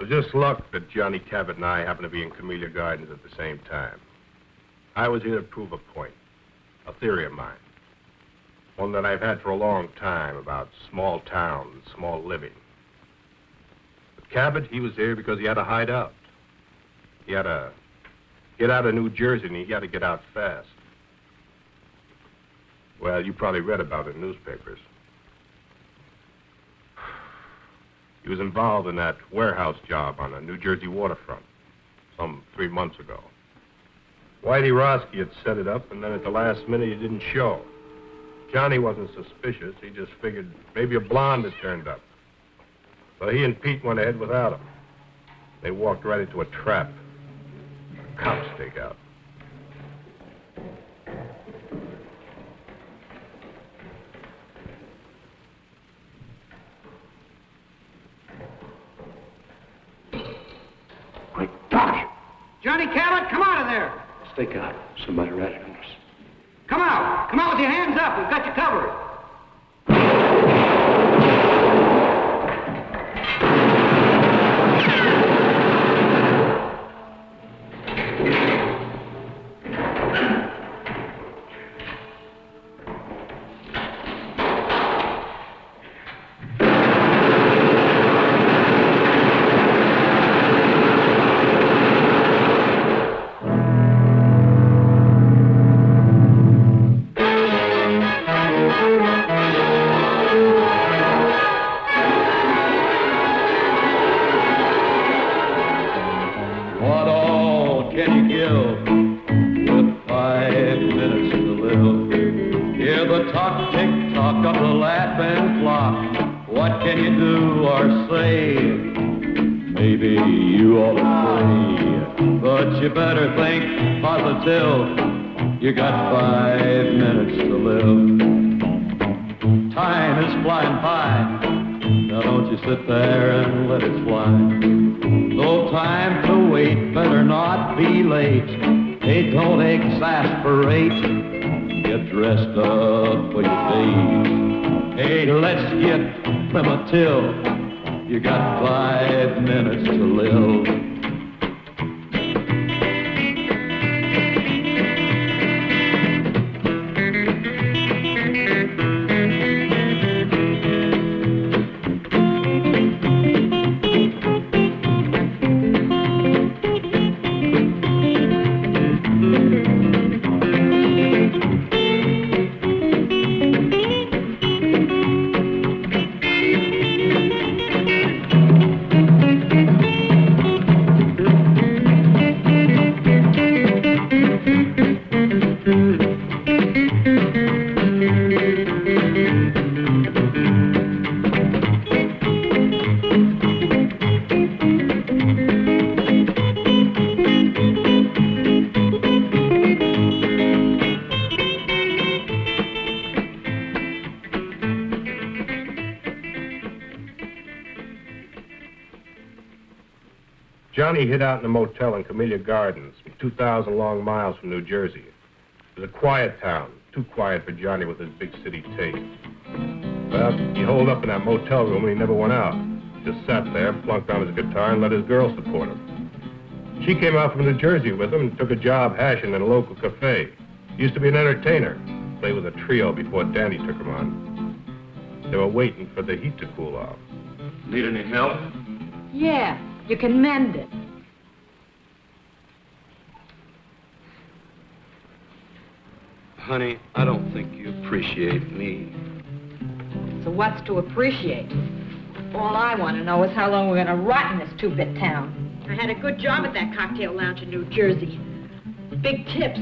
It was just luck that Johnny Cabot and I happened to be in Camellia Gardens at the same time. I was here to prove a point, a theory of mine. One that I've had for a long time about small towns, small living. But Cabot, he was here because he had to hide out. He had to get out of New Jersey, and he had to get out fast. Well, you probably read about it in newspapers. He was involved in that warehouse job on the New Jersey waterfront some 3 months ago. Whitey Roski had set it up, and then at the last minute he didn't show. Johnny wasn't suspicious. He just figured maybe a blonde had turned up. So he and Pete went ahead without him. They walked right into a trap. A cop stakeout. My gosh! Johnny Cabot, come out of there! Stakeout. Somebody ratted on us. Come out! Come out with your hands up! We've got you covered! You got 5 minutes to live. Time is flying by. Now don't you sit there and let it fly. No time to wait, better not be late. Hey, don't exasperate. Get dressed up for your date. Hey, let's get primitive. You got 5 minutes to live. Johnny hid out in a motel in Camellia Gardens, 2,000 long miles from New Jersey. It was a quiet town, too quiet for Johnny with his big city taste. Well, he holed up in that motel room and he never went out. Just sat there, plunked on his guitar, and let his girl support him. She came out from New Jersey with him and took a job hashing in a local cafe. Used to be an entertainer, played with a trio before Danny took him on. They were waiting for the heat to cool off. Need any help? Yeah, you can mend it. Honey, I don't think you appreciate me. So what's to appreciate? All I want to know is how long we're going to rot in this two-bit town. I had a good job at that cocktail lounge in New Jersey. Big tips.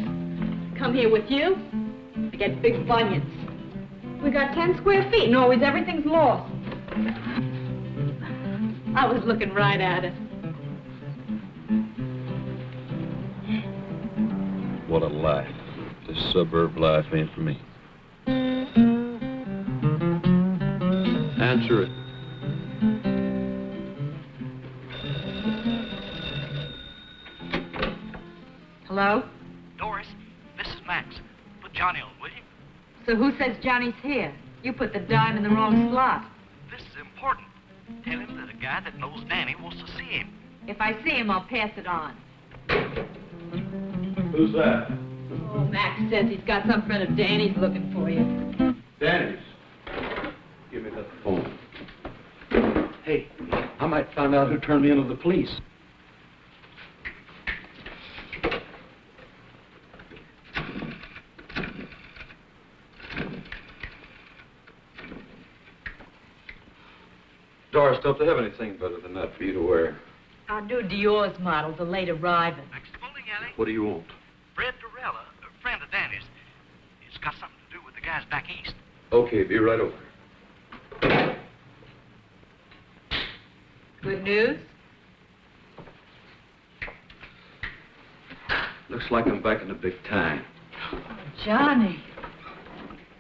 Come here with you to get big bunions. We got 10 square feet and always everything's lost. I was looking right at it. What a life. This suburb life ain't for me. Answer it. Hello? Doris, this is Max. Put Johnny on, will you? So who says Johnny's here? You put the dime in the wrong slot. This is important. Tell him that a guy that knows Danny wants to see him. If I see him, I'll pass it on. Who's that? Oh, Max says he's got some friend of Danny's looking for you. Danny's. Give me that phone. Hey, I might find out who turned me into the police. Doris, don't they have anything better than that for you to wear? Our new Dior's model, the late arriving. Next bowling alley, What do you want? Fred Durella, a friend of Danny's. It's got something to do with the guys back east. Okay, be right over. Good news? Looks like I'm back in the big time. Johnny.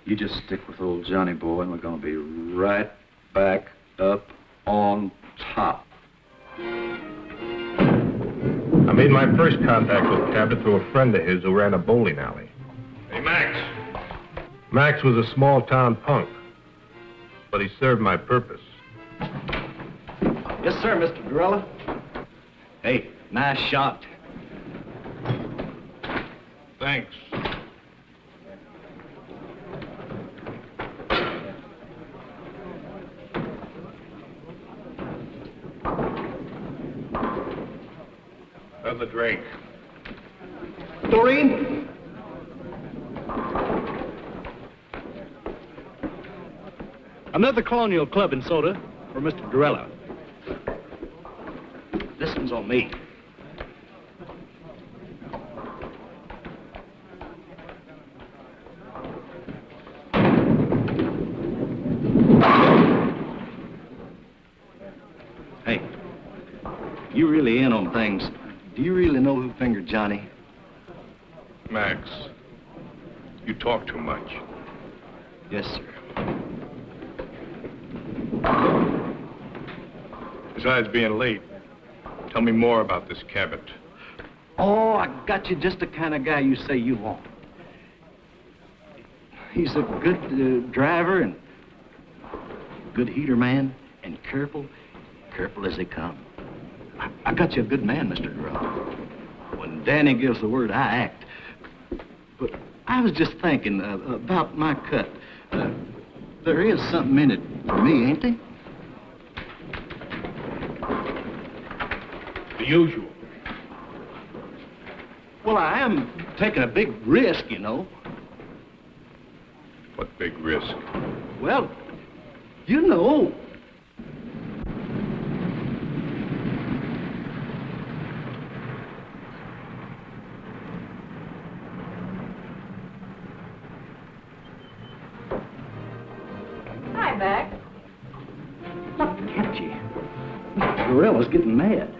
You just stick with old Johnny boy, and we're gonna be right back up on top. I made my first contact with Cabot through a friend of his who ran a bowling alley. Hey, Max. Max was a small-town punk, but he served my purpose. Yes, sir, Mr. Durella. Hey, nice shot. Thanks. Another drink. Doreen? Another Colonial Club and soda for Mr. Durella. This one's on me. Hey, you really in on things. Do you really know who fingered Johnny? Max, you talk too much. Yes, sir. Besides being late, tell me more about this Cabot. Oh, I got you just the kind of guy you say you want. He's a good driver and good heater man and careful as they come. I got you a good man, Mr. Durella. When Danny gives the word, I act. But I was just thinking about my cut. There is something in it for me, ain't there? The usual. Well, I am taking a big risk, you know. What big risk? Well, you know. Hi, Max. Look at you. Mr. Durella's getting mad.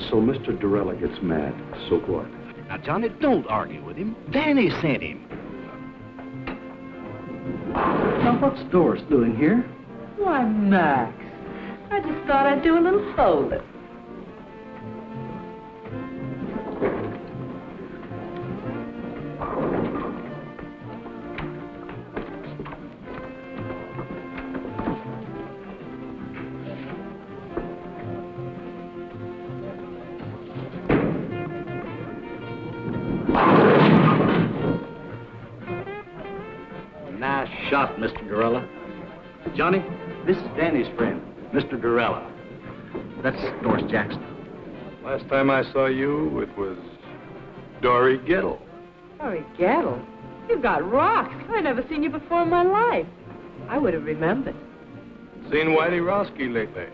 So Mr. Durella gets mad. So what? Now, Johnny, don't argue with him. Danny sent him. Now, what's Doris doing here? Why, Max, I just thought I'd do a little folding. Nice shot, Mr. Durella. Johnny, this is Danny's friend, Mr. Durella. That's Doris Jackson. Last time I saw you, it was Dory Gettle. Dory Gettle? You've got rocks. I never seen you before in my life. I would have remembered. Seen Whitey Roski lately?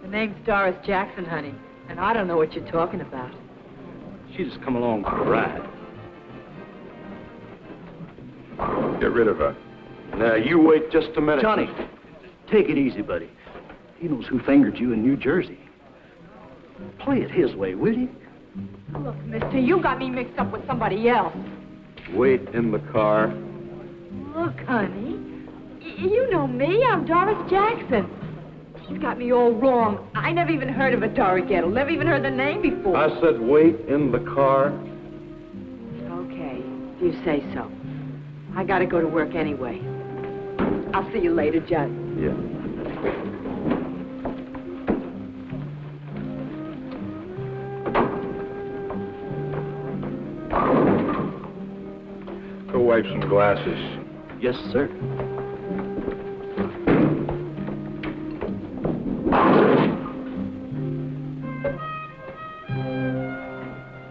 The name's Doris Jackson, honey, and I don't know what you're talking about. She just come along for the ride. Get rid of her. Now, you wait just a minute. Johnny, take it easy, buddy. He knows who fingered you in New Jersey. Play it his way, will you? Look, mister, you got me mixed up with somebody else. Wait in the car. Look, honey, you know me. I'm Doris Jackson. He's got me all wrong. I never even heard of a Dory Gettle. Never even heard the name before. I said wait in the car. Okay, if you say so. I gotta go to work anyway. I'll see you later, Johnny. Yeah. wife some glasses. Yes, sir.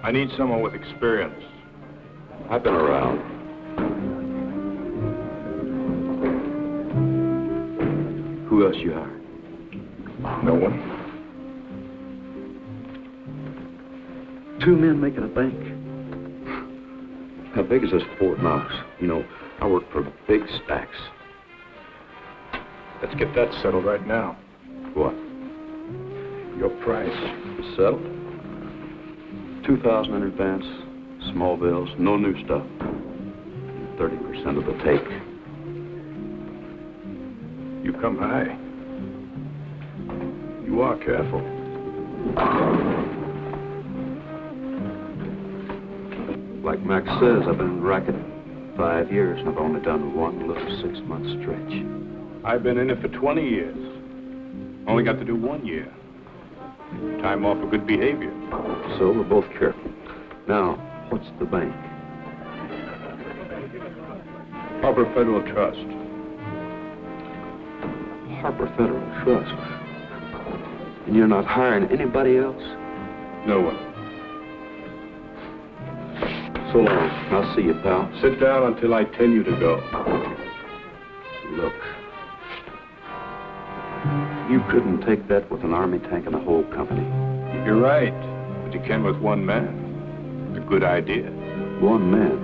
I need someone with experience. I've been around. Who else you are? No one. 2 men making a bank. How big is this Fort Knox? You know, I work for big stacks. Let's get that settled right now. What? Your price. Settled? 2,000 in advance, small bills, no new stuff. 30% of the take. You come high. You are careful. Like Max says, I've been in racket 5 years, and I've only done one little 6-month stretch. I've been in it for 20 years. Only got to do 1 year. Time off for good behavior. So we're both careful. Now, what's the bank? Harper Federal Trust. Harper Federal Trust. And you're not hiring anybody else? No one. So long. I'll see you, pal. Sit down until I tell you to go. Look. You couldn't take that with an army tank and a whole company. You're right. But you can with one man. A good idea. One man.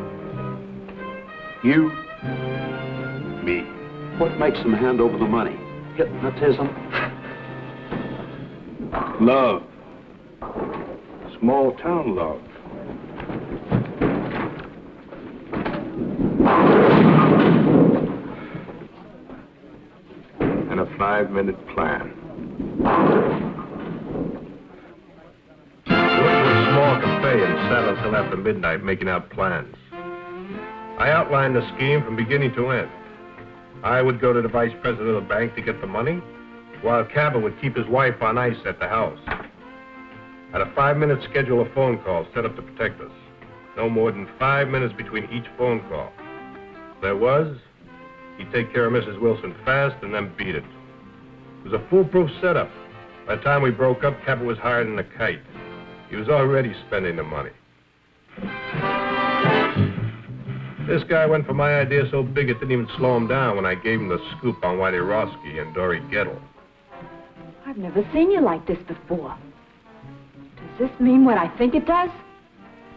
You. Me. What makes them hand over the money? Hypnotism? Love. Small town love. And a 5-minute plan. We went to a small cafe and sat until after midnight making out plans. I outlined the scheme from beginning to end. I would go to the vice president of the bank to get the money, while Cabot would keep his wife on ice at the house. At a 5-minute schedule of phone calls set up to protect us. No more than 5 minutes between each phone call. There was, he'd take care of Mrs. Wilson fast and then beat it. It was a foolproof setup. By the time we broke up, Cabot was higher than a kite. He was already spending the money. This guy went for my idea so big it didn't even slow him down when I gave him the scoop on Whitey Roski and Dory Gettle. I've never seen you like this before. Does this mean what I think it does?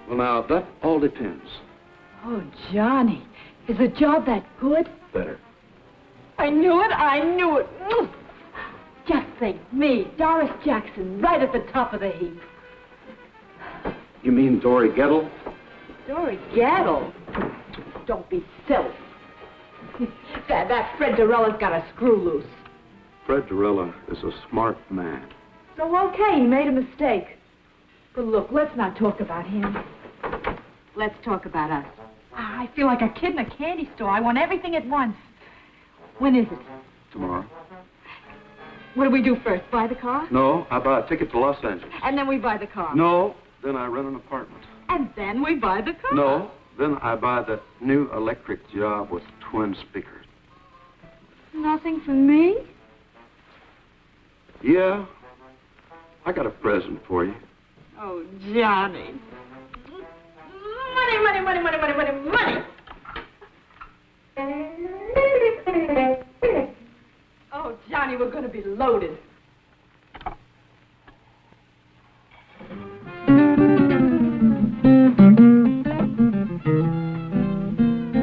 Well, now, that all depends. Oh, Johnny, is the job that good? Better. I knew it, I knew it. Just think, me, Doris Jackson, right at the top of the heap. You mean Dory Gettle? Dory Gettle? Don't be silly. that Fred Dorella's got a screw loose. Fred Dorella is a smart man. So, okay, he made a mistake. But look, let's not talk about him. Let's talk about us. I feel like a kid in a candy store. I want everything at once. When is it? Tomorrow. What do we do first? Buy the car? No, I buy a ticket to Los Angeles. And then we buy the car? No, then I rent an apartment. And then we buy the car? No, then I buy that new electric job with twin speakers. Nothing for me? Yeah, I got a present for you. Oh, Johnny. Money, money, money, money, money, money, money. Oh, Johnny, we're going to be loaded.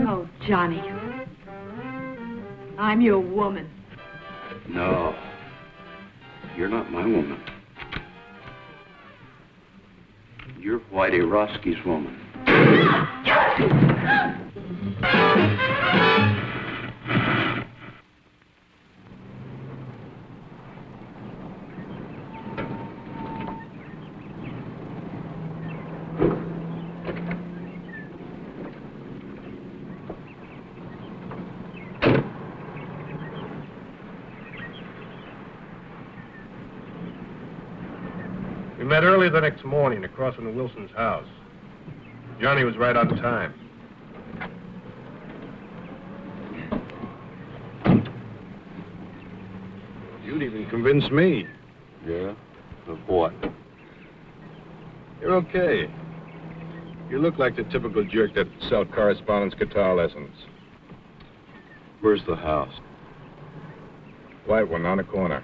Oh, Johnny. I'm your woman. No, you're not my woman. You're Whitey Roski's woman. We met early the next morning across from the Wilson's house. Johnny was right on time. You'd even convince me. Yeah? Of what? You're okay. You look like the typical jerk that sell correspondence guitar lessons. Where's the house? White one on the corner.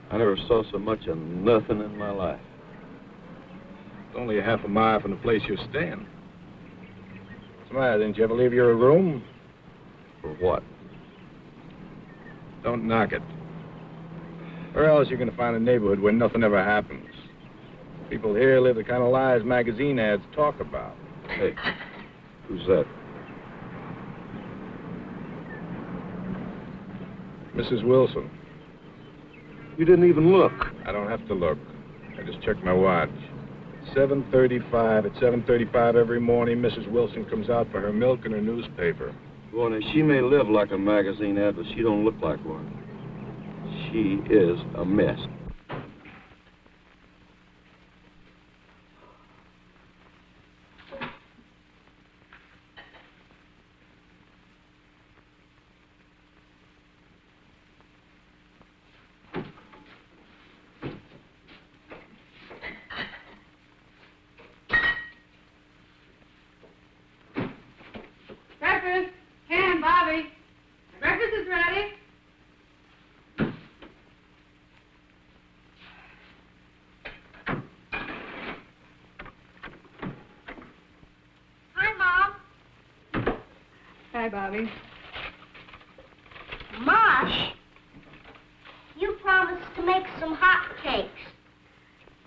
I never saw so much of nothing in my life. It's only a half a mile from the place you're staying. What's the matter? Didn't you ever leave your room? For what? Don't knock it. Or else you're going to find a neighborhood where nothing ever happens. People here live the kind of lives magazine ads talk about. Hey, who's that? Mrs. Wilson. You didn't even look. I don't have to look. I just checked my watch. 7:35. At 7:35 every morning, Mrs. Wilson comes out for her milk and her newspaper. Well, now, she may live like a magazine ad, but she don't look like one. She is a mess. Breakfast. Ken, Bobby. Breakfast is ready. Hi, Mom. Hi, Bobby. Mosh, you promised to make some hot cakes.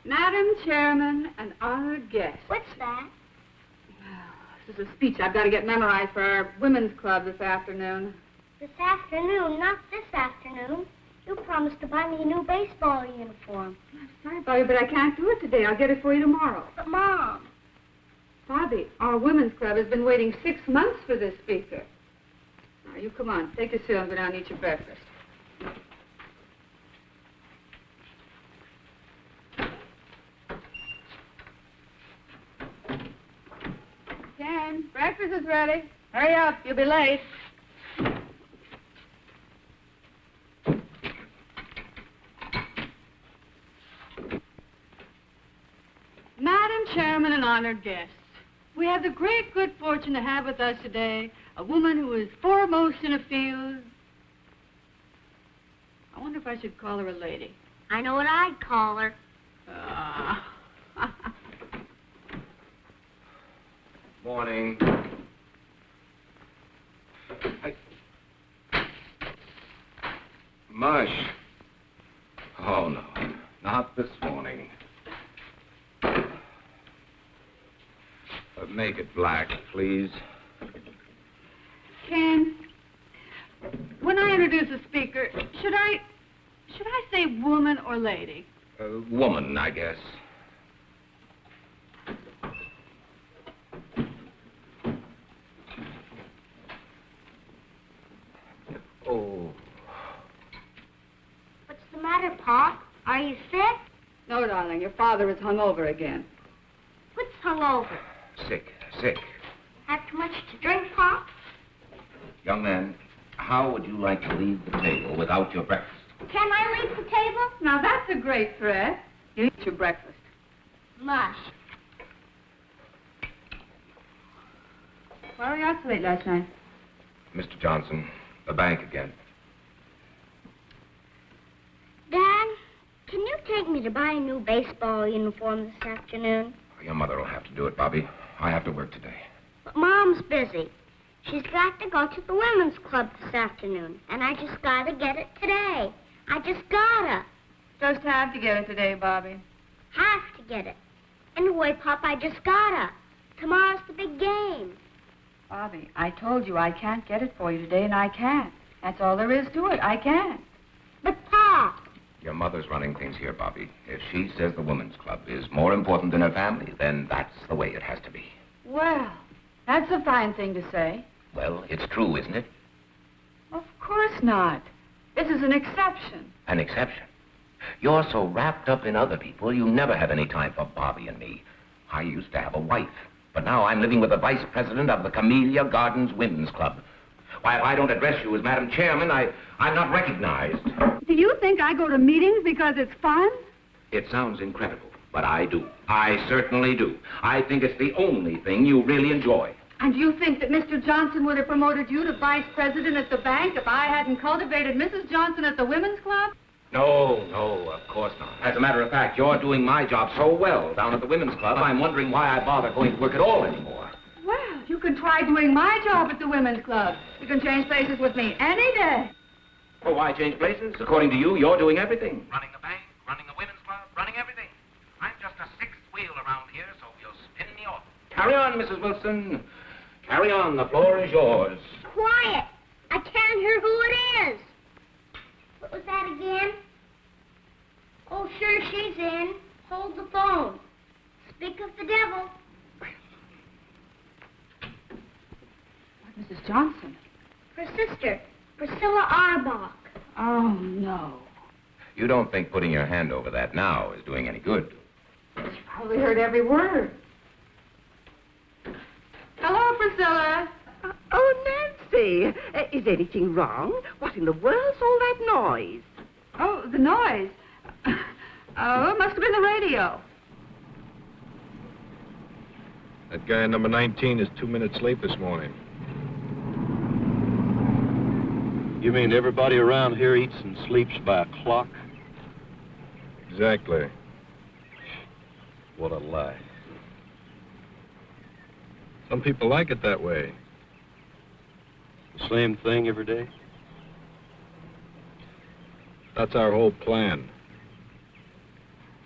Madam Chairman and honored guests. What's that? This is a speech I've got to get memorized for our women's club this afternoon. This afternoon, not this afternoon. You promised to buy me a new baseball uniform. I'm sorry, Bobby, but I can't do it today. I'll get it for you tomorrow. But, Mom. Bobby, our women's club has been waiting 6 months for this speaker. Now, you come on. Take your seat and go down and eat your breakfast. Ken, breakfast is ready. Hurry up. You'll be late. Madam Chairman and honored guests, we have the great good fortune to have with us today a woman who is foremost in a field. I wonder if I should call her a lady. I know what I'd call her. Morning. Mush. Oh, no. Not this morning. Make it black, please. Ken, when I introduce a speaker, should I say woman or lady? Woman, I guess. Oh. What's the matter, Pop? Are you sick? No, darling, your father is hungover again. What's hungover? Sick. Have too much to drink, Pop? Young man, how would you like to leave the table without your breakfast? Can I leave the table? Now, that's a great threat. You eat your breakfast. Mush. Why were you out so late last night? Mr. Johnson, the bank again. Dad, can you take me to buy a new baseball uniform this afternoon? Your mother will have to do it, Bobby. I have to work today. But Mom's busy. She's got to go to the women's club this afternoon, and I just gotta get it today. I just gotta. Just have to get it today, Bobby. Have to get it. Anyway, Pop, I just gotta. Tomorrow's the big game. Bobby, I told you I can't get it for you today, and I can't. That's all there is to it. I can't. But, Pop. Your mother's running things here, Bobby. If she says the women's club is more important than her family, then that's the way it has to be. Well, that's a fine thing to say. Well, it's true, isn't it? Of course not. This is an exception. An exception? You're so wrapped up in other people, you never have any time for Bobby and me. I used to have a wife, but now I'm living with the vice president of the Camellia Gardens Women's Club. Why, if I don't address you as Madam Chairman, I'm not recognized. Do you think I go to meetings because it's fun? It sounds incredible, but I do. I certainly do. I think it's the only thing you really enjoy. And do you think that Mr. Johnson would have promoted you to vice president at the bank if I hadn't cultivated Mrs. Johnson at the women's club? No, of course not. As a matter of fact, you're doing my job so well down at the women's club, I'm wondering why I bother going to work at all anymore. Well, you can try doing my job at the women's club. You can change places with me any day. Well, why change places? According to you, you're doing everything. Running the bank, running the women's club, running everything. I'm just a sixth wheel around here, so you'll spin me off. Carry on, Mrs. Wilson. Carry on. The floor is yours. Quiet. I can't hear who it is. What was that again? Oh, sure, she's in. Hold the phone. Speak of the devil. Mrs. Johnson. Her sister, Priscilla Arbach. Oh, no. You don't think putting your hand over that now is doing any good? She probably heard every word. Hello, Priscilla. Oh, Nancy, is anything wrong? What in the world's all that noise? Oh, the noise. Oh, it must have been the radio. That guy number 19 is 2 minutes late this morning. You mean everybody around here eats and sleeps by a clock? Exactly. What a lie. Some people like it that way. The same thing every day? That's our whole plan.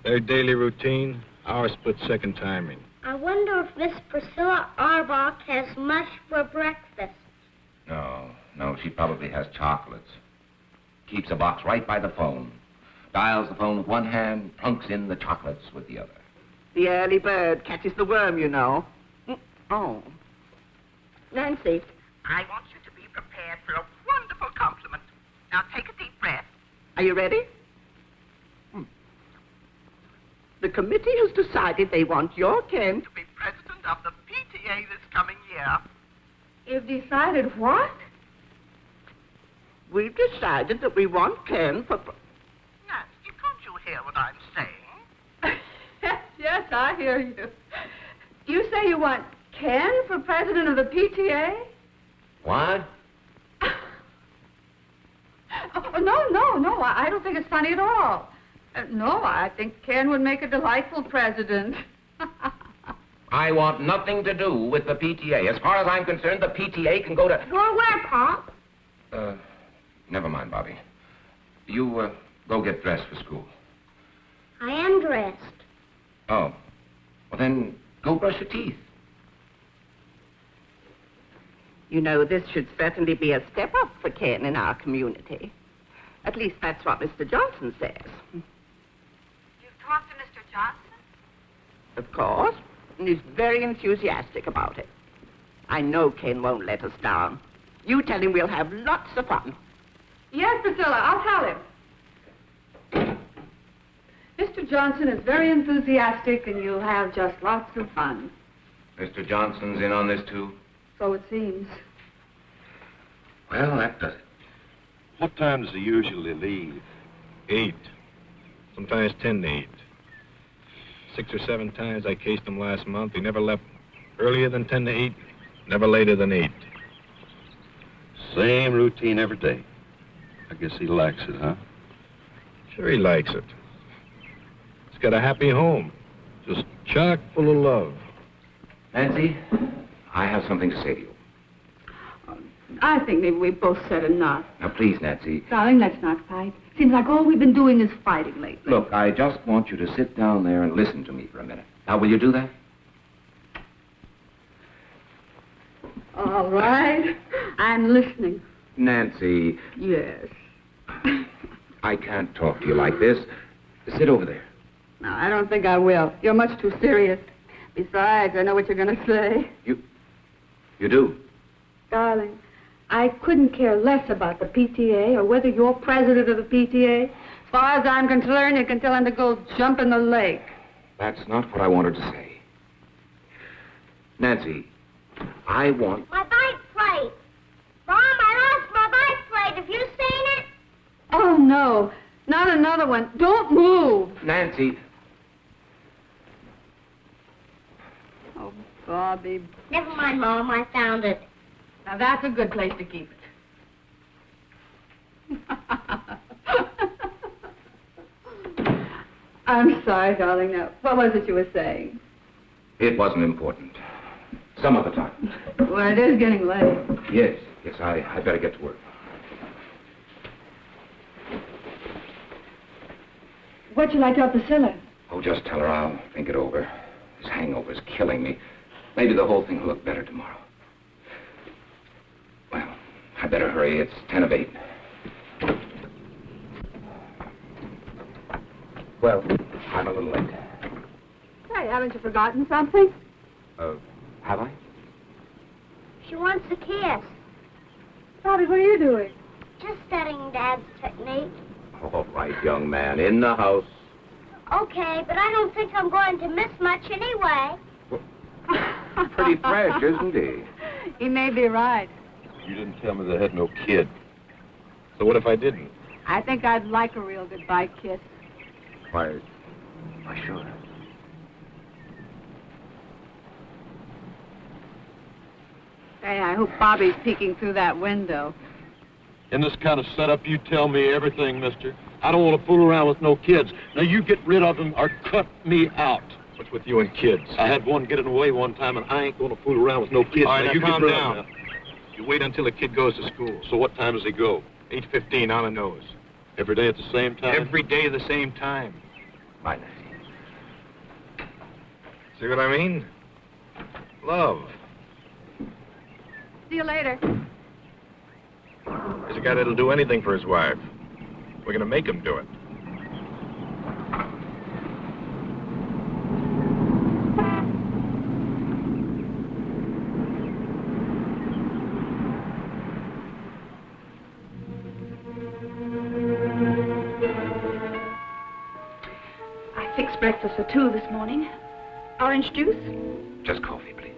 Their daily routine, our split-second timing. I wonder if Miss Priscilla Arbach has much for breakfast. No, she probably has chocolates. Keeps a box right by the phone. Dials the phone with one hand, plunks in the chocolates with the other. The early bird catches the worm, you know. Oh. Nancy. I want you to be prepared for a wonderful compliment. Now take a deep breath. Are you ready? The committee has decided they want your Ken To be president of the PTA this coming year. You've decided what? We've decided that we want Ken for... Nancy, can't you hear what I'm saying? Yes, I hear you. You say you want Ken for president of the PTA? What? Oh, no. I don't think it's funny at all. No, I think Ken would make a delightful president. I want nothing to do with the PTA. As far as I'm concerned, the PTA can go to... Go where, Pop? Never mind, Bobby. You, go get dressed for school. I am dressed. Oh. Well, then, go brush your teeth. You know, this should certainly be a step up for Ken in our community. At least that's what Mr. Johnson says. You've talked to Mr. Johnson? Of course. And he's very enthusiastic about it. I know Ken won't let us down. You tell him we'll have lots of fun. Yes, Priscilla, I'll tell him. Mr. Johnson is very enthusiastic, and you'll have just lots of fun. Mr. Johnson's in on this, too? So it seems. Well, that does it. What time does he usually leave? 8. Sometimes 10 to 8. 6 or 7 times I cased him last month. He never left earlier than 10 to 8, never later than 8. Same routine every day. I guess he likes it, huh? Sure he likes it. He's got a happy home, just chock full of love. Nancy, I have something to say to you. I think maybe we've both said enough. Now, please, Nancy. Darling, let's not fight. Seems like all we've been doing is fighting lately. Look, I just want you to sit down there and listen to me for a minute. Now, will you do that? All right. I'm listening. Nancy. Yes. I can't talk to you like this. Sit over there. No, I don't think I will. You're much too serious. Besides, I know what you're going to say. You do? Darling, I couldn't care less about the PTA or whether you're president of the PTA. As far as I'm concerned, you can tell him to go jump in the lake. That's not what I wanted to say. Nancy, I want... My bike plate. Mom, I Have you seen it? Oh, no. Not another one. Don't move. Nancy. Oh, Bobby. Never mind, Mom. I found it. Now, that's a good place to keep it. I'm sorry, darling. Now, what was it you were saying? It wasn't important. Some other time. Well, it is getting late. Yes, I better get to work. What'd you like to up the cellar? Oh, just tell her I'll think it over. This hangover's killing me. Maybe the whole thing will look better tomorrow. Well, I better hurry. It's 10 of 8. Well, I'm a little late. Hey, haven't you forgotten something? Have I? She wants a kiss. Bobby, what are you doing? Just studying Dad's technique. All right, young man, in the house. Okay, but I don't think I'm going to miss much anyway. Pretty fresh, isn't he? He may be right. You didn't tell me they had no kid. So what if I didn't? I think I'd like a real goodbye kiss. Why, sure. Hey, I hope Bobby's peeking through that window. In this kind of setup, you tell me everything, mister. I don't want to fool around with no kids. Now, you get rid of them or cut me out. What's with you and kids? I had one getting away one time, and I ain't going to fool around with no kids. All right, now you calm get rid down. of them now. You wait until the kid goes to school. So what time does he go? 8:15 on the nose. Every day at the same time? Every day at the same time. Bye, Nancy. See what I mean? Love. See you later. He's a guy that'll do anything for his wife. We're gonna make him do it. I fixed breakfast for 2 this morning. Orange juice? Just coffee, please.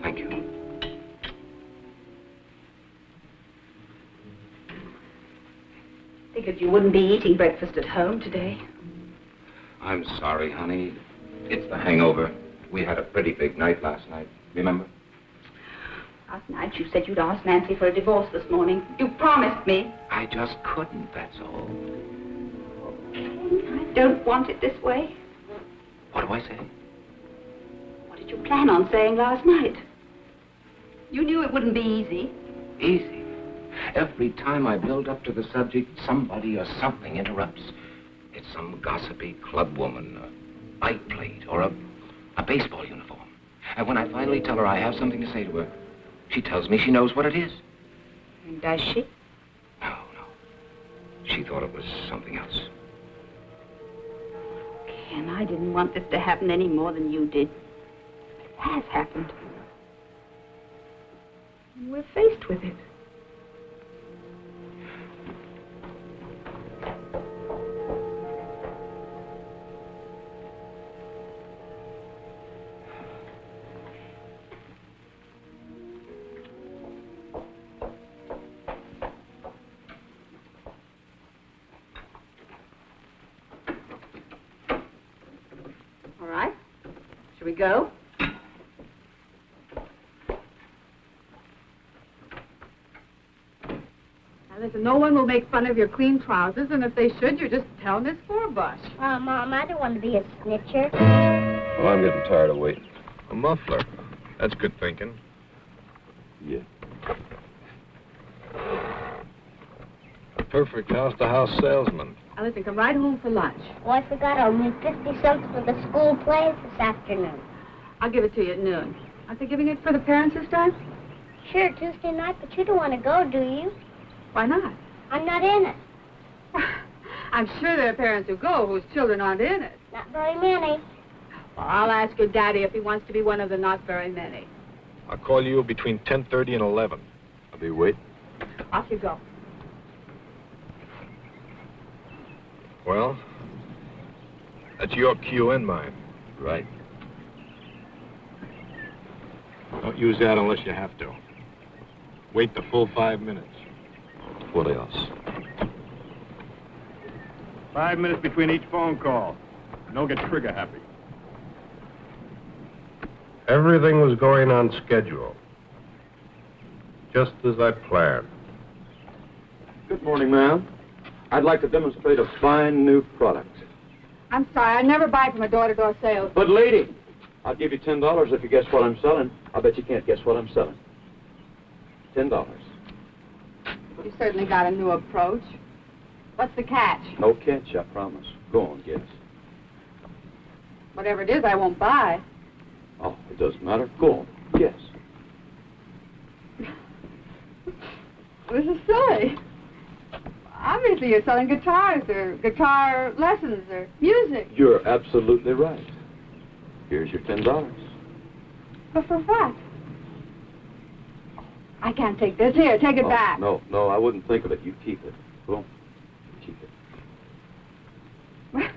Thank you. Figured you wouldn't be eating breakfast at home today. I'm sorry, honey. It's the hangover. We had a pretty big night last night, remember? Last night you said you'd ask Nancy for a divorce this morning. You promised me. I just couldn't, that's all. I don't want it this way. What do I say? What did you plan on saying last night? You knew it wouldn't be easy. Easy. Every time I build up to the subject, somebody or something interrupts. It's some gossipy club woman, a bike plate, or a baseball uniform. And when I finally tell her I have something to say to her, she tells me she knows what it is. Does she? No. She thought it was something else. Ken, I didn't want this to happen any more than you did. It has happened. We're faced with it. All right. Shall we go? Listen, no one will make fun of your clean trousers, and if they should, you're just telling this Forbush. Oh, Mom, I don't want to be a snitcher. Well, I'm getting tired of waiting. A muffler. That's good thinking. Yeah. A perfect house-to-house salesman. Now, listen, come right home for lunch. Oh, I forgot I'll need 50 cents for the school plays this afternoon. I'll give it to you at noon. Aren't they giving it for the parents this time? Sure, Tuesday night, but you don't want to go, do you? Why not? I'm not in it. I'm sure there are parents who go whose children aren't in it. Not very many. Well, I'll ask your daddy if he wants to be one of the not very many. I'll call you between 10:30 and 11. I'll be waiting. Off you go. Well, That's your cue and mine. Right. Don't use that unless you have to. Wait the full 5 minutes. What else? 5 minutes between each phone call. Don't get trigger happy. Everything was going on schedule. Just as I planned. Good morning, ma'am. I'd like to demonstrate a fine new product. I'm sorry, I never buy from a door-to-door sales. But, lady, I'll give you $10 if you guess what I'm selling. I bet you can't guess what I'm selling. $10. You certainly got a new approach. What's the catch? No catch, I promise. Go on, guess. Whatever it is, I won't buy. Oh, it doesn't matter. Go on, guess. This is silly. Obviously, you're selling guitars or guitar lessons or music. You're absolutely right. Here's your $10. But for what? I can't take this. Here, take it back. No, I wouldn't think of it. You keep it. Go on. Keep it.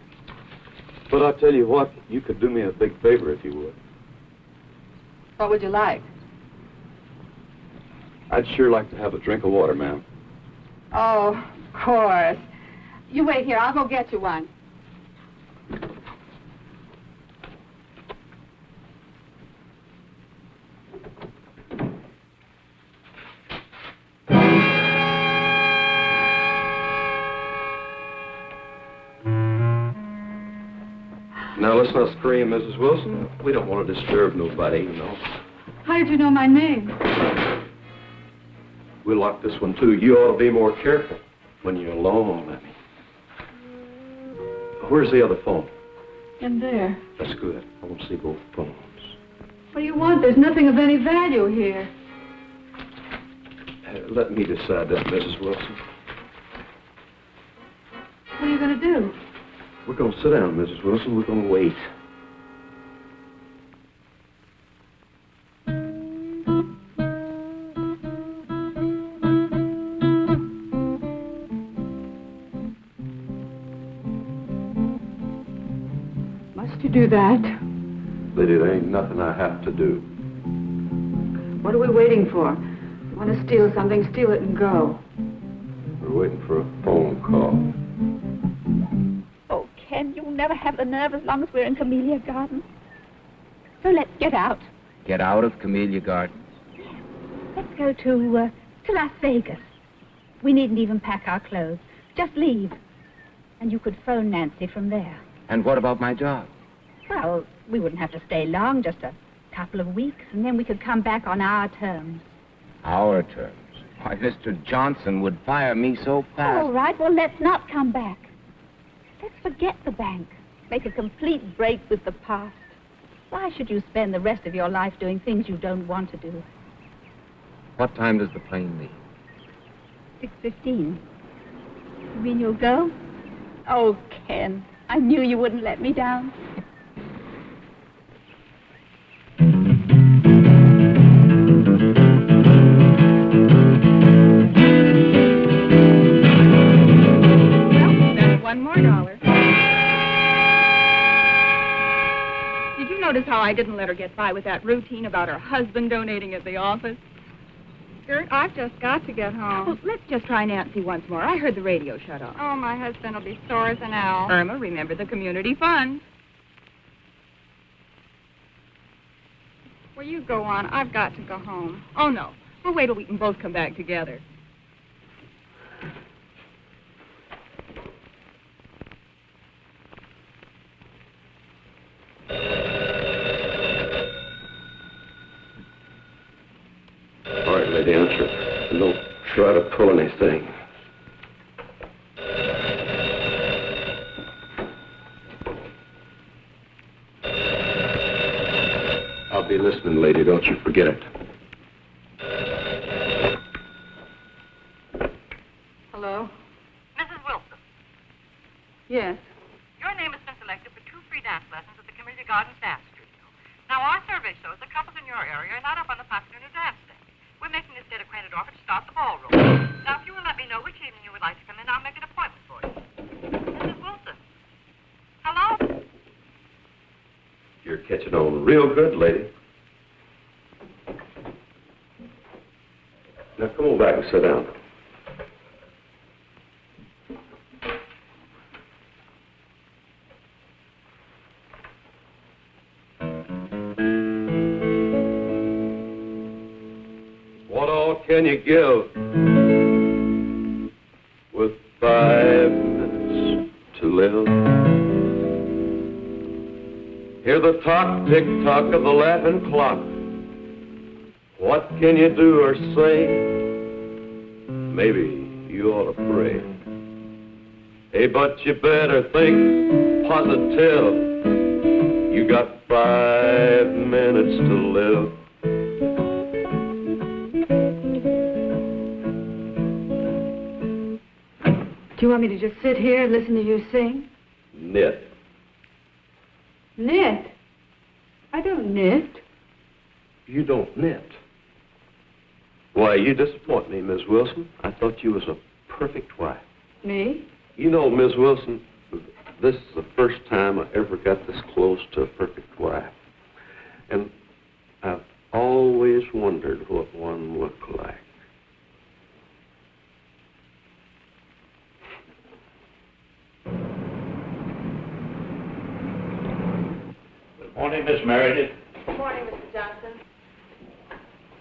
But I'll tell you what, you could do me a big favor if you would. What would you like? I'd sure like to have a drink of water, ma'am. Oh, of course. You wait here. I'll go get you one. Now, let's not scream, Mrs. Wilson. We don't want to disturb nobody, you know. How did you know my name? We'll lock this one, too. You ought to be more careful when you're alone, I mean. Where's the other phone? In there. That's good. I want to see both phones. What do you want? There's nothing of any value here. Let me decide that, Mrs. Wilson. What are you going to do? We're going to sit down, Mrs. Wilson. We're going to wait. Must you do that? Lady, there ain't nothing I have to do. What are we waiting for? You want to steal something, steal it and go. We're waiting for a phone call. Oh, Ken, you'll never have the nerve as long as we're in Camellia Gardens. So let's get out. Get out of Camellia Gardens? Let's go to Las Vegas. We needn't even pack our clothes. Just leave. And you could phone Nancy from there. And what about my job? Well, we wouldn't have to stay long, just a couple of weeks, and then we could come back on our terms. Our terms? Why, Mr. Johnson would fire me so fast. All right, well, let's not come back. Let's forget the bank. Make a complete break with the past. Why should you spend the rest of your life doing things you don't want to do? What time does the plane leave? 6:15. You mean you'll go? Oh, Ken, I knew you wouldn't let me down. $1 more. Did you notice how I didn't let her get by with that routine about her husband donating at the office? Gert, I've just got to get home. Well, let's just try Nancy once more. I heard the radio shut off. Oh, my husband will be sore as an owl. Irma, remember the community fund. Well, you go on. I've got to go home. Oh, no. We'll wait till we can both come back together. All right, lady, answer. And don't try to pull anything. I'll be listening, lady. Don't you forget it. Hello? Mrs. Wilson, Yes. your name has been selected for 2 free dance lessons at the Camellia Gardens Dance Studio. Now, our survey shows that couples in your area are not up on the popular new dance day. We're making this get acquainted offer to start the ballroom. Now, if you will let me know which evening you would like to come in, I'll make an appointment for you. Mrs. Wilson. Hello? You're catching on real good, lady. Now, come on back and sit down. What all can you give with 5 minutes to live? Hear the tock, tick-tock of the laughing clock. What can you do or say? Maybe you ought to pray. Hey, but you better think positive. You got 5 minutes to live. Do you want me to just sit here and listen to you sing? Knit. Knit? I don't knit. You don't knit. Why, you disappoint me, Miss Wilson. I thought you was a perfect wife. Me? You know, Miss Wilson, this is the first time I ever got this close to a perfect wife. And I've always wondered what one looked like. Good morning, Miss Meredith. Good morning, Mr. Johnson.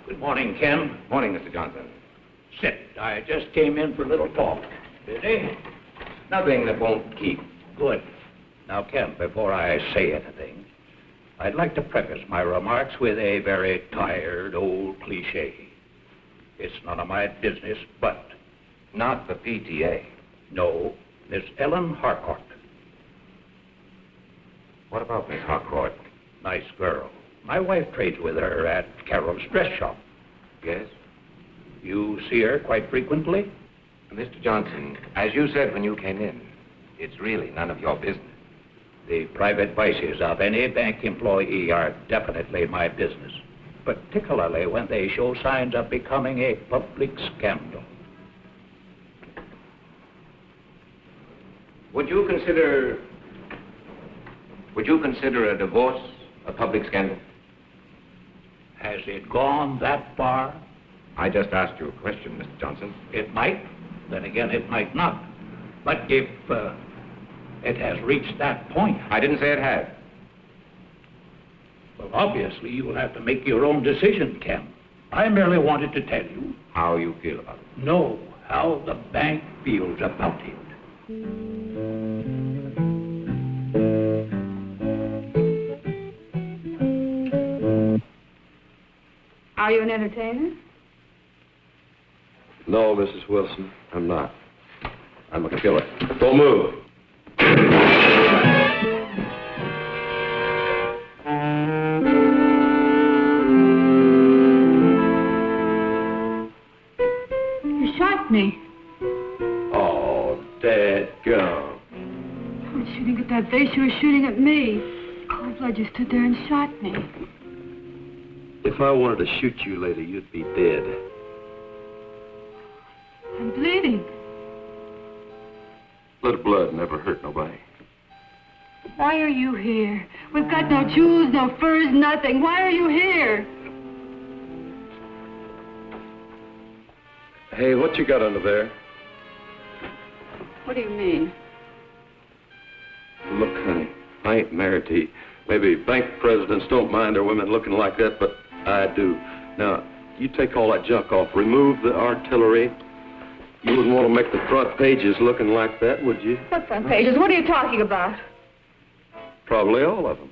Good morning, Ken. Morning, Mr. Johnson. Sit. I just came in for a little talk. Busy? Nothing that won't keep. Good. Now, Ken, before I say anything, I'd like to preface my remarks with a very tired old cliche. It's none of my business, but... Not the PTA. No, Miss Ellen Harcourt. What about Miss Harcourt? Nice girl. My wife trades with her at Carol's dress shop. Yes? You see her quite frequently? Mr. Johnson, as you said when you came in, it's really none of your business. The private vices of any bank employee are definitely my business, particularly when they show signs of becoming a public scandal. Would you consider a divorce a public scandal? Has it gone that far? I just asked you a question, Mr. Johnson. It might. Then again, it might not. But if it has reached that point... I didn't say it had. Well, obviously, you will have to make your own decision, Ken. I merely wanted to tell you... How you feel about it. No, how the bank feels about it. Are you an entertainer? No, Mrs. Wilson, I'm not. I'm a killer. Don't move. You shot me. Oh, dadgum. You weren't shooting at that vase, you were shooting at me. Cold blood, you stood there and shot me. If I wanted to shoot you, lady, you'd be dead. I'm bleeding. Little blood never hurt nobody. Why are you here? We've got no jewels, no furs, nothing. Why are you here? Hey, what you got under there? What do you mean? Look, honey, I ain't married to you. Maybe bank presidents don't mind their women looking like that, but I do. Now, you take all that junk off. Remove the artillery. You wouldn't want to make the front pages looking like that, would you? What front pages? What are you talking about? Probably all of them.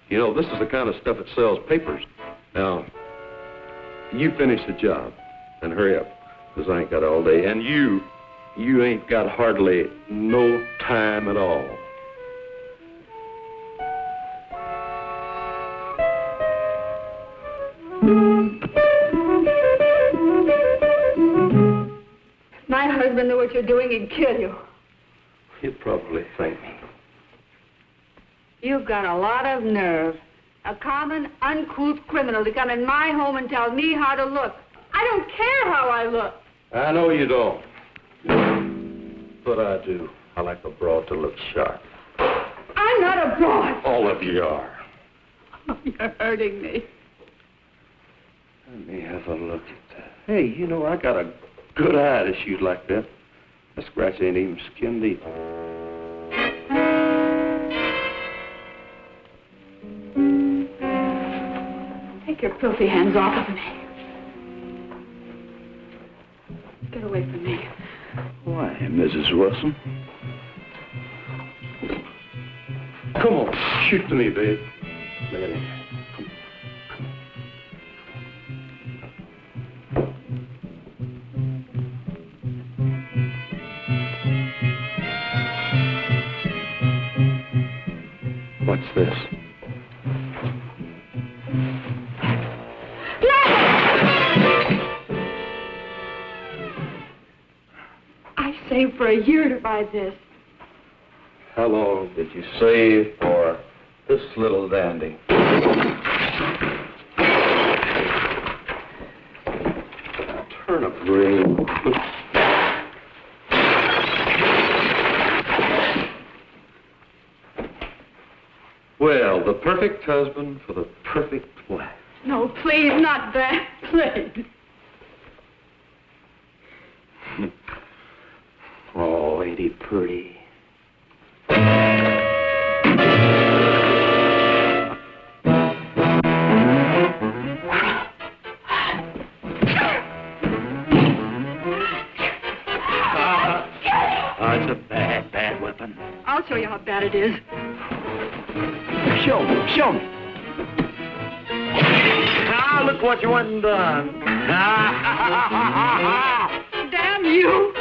You know, this is the kind of stuff that sells papers. Now, you finish the job and hurry up, because I ain't got all day. And you ain't got hardly no time at all. My husband knew what you're doing, he'd kill you. He'd probably thank me. You've got a lot of nerve. A common, uncouth criminal to come in my home and tell me how to look. I don't care how I look. I know you don't. But I do. I like a broad to look sharp. I'm not a broad. All of you are. You're hurting me. Let me have a look at that. Hey, you know, I got a good eye to shoot like that. That scratch ain't even skin deep. Take your filthy hands off of me. Get away from me. Why, Mrs. Wilson? Come on, shoot to me, babe. Look at it. What's this? I saved for a year to buy this. How long did you save for this little dandy? Turnip green. Well, the perfect husband for the perfect wife. No, please, not that. Please. Oh, ain't he pretty? It's a bad, bad weapon. I'll show you how bad it is. Show me, show me. Ah, look what you went and done. Damn you!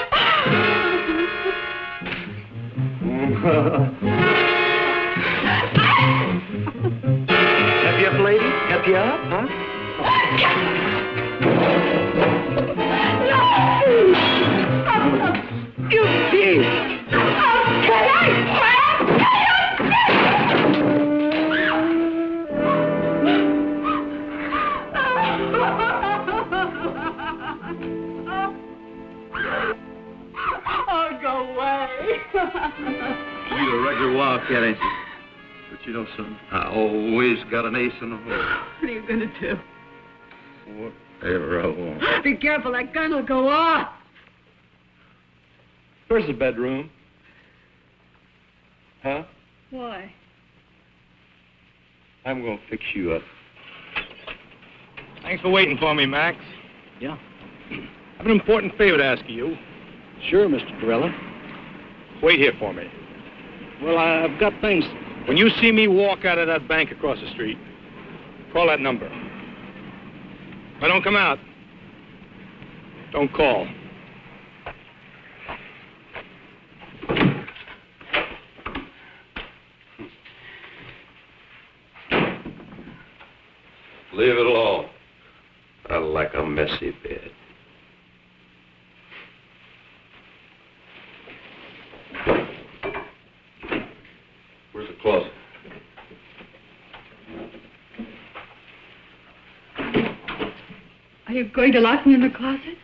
Help you up, lady? Help you up, huh? You thief! Oh, go away. You're a regular wildcat, ain't you? But you know something? I always got an ace in the hole. What are you going to do? Whatever I want. Be careful, that gun will go off. Where's the bedroom? Huh? Why? I'm going to fix you up. Thanks for waiting for me, Max. Yeah. I have an important favor to ask of you. Sure, Mr. Corella. Wait here for me. Well, I've got things. When you see me walk out of that bank across the street, call that number. If I don't come out, don't call. Leave it alone. I like a messy bed. Where's the closet? Are you going to lock me in the closet?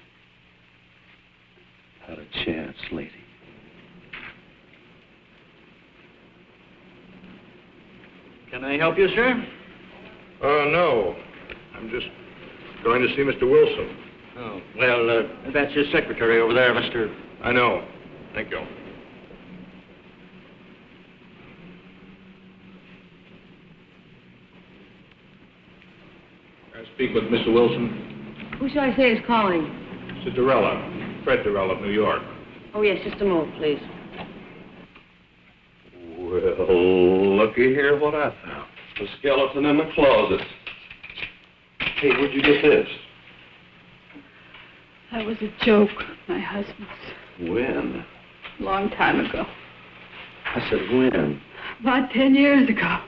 Not a chance, lady. Can I help you, sir? No. I'm just going to see Mr. Wilson. Oh, well, that's his secretary over there, Mr. I know. Thank you. Can I speak with Mr. Wilson? Who shall I say is calling? Mr. Durella. Fred Durella of New York. Oh, yes, just a moment, please. Well, looky here what I found. The skeleton in the closet. Hey, where'd you get this? That was a joke, my husband's. When? A long time ago. I said when? About 10 years ago.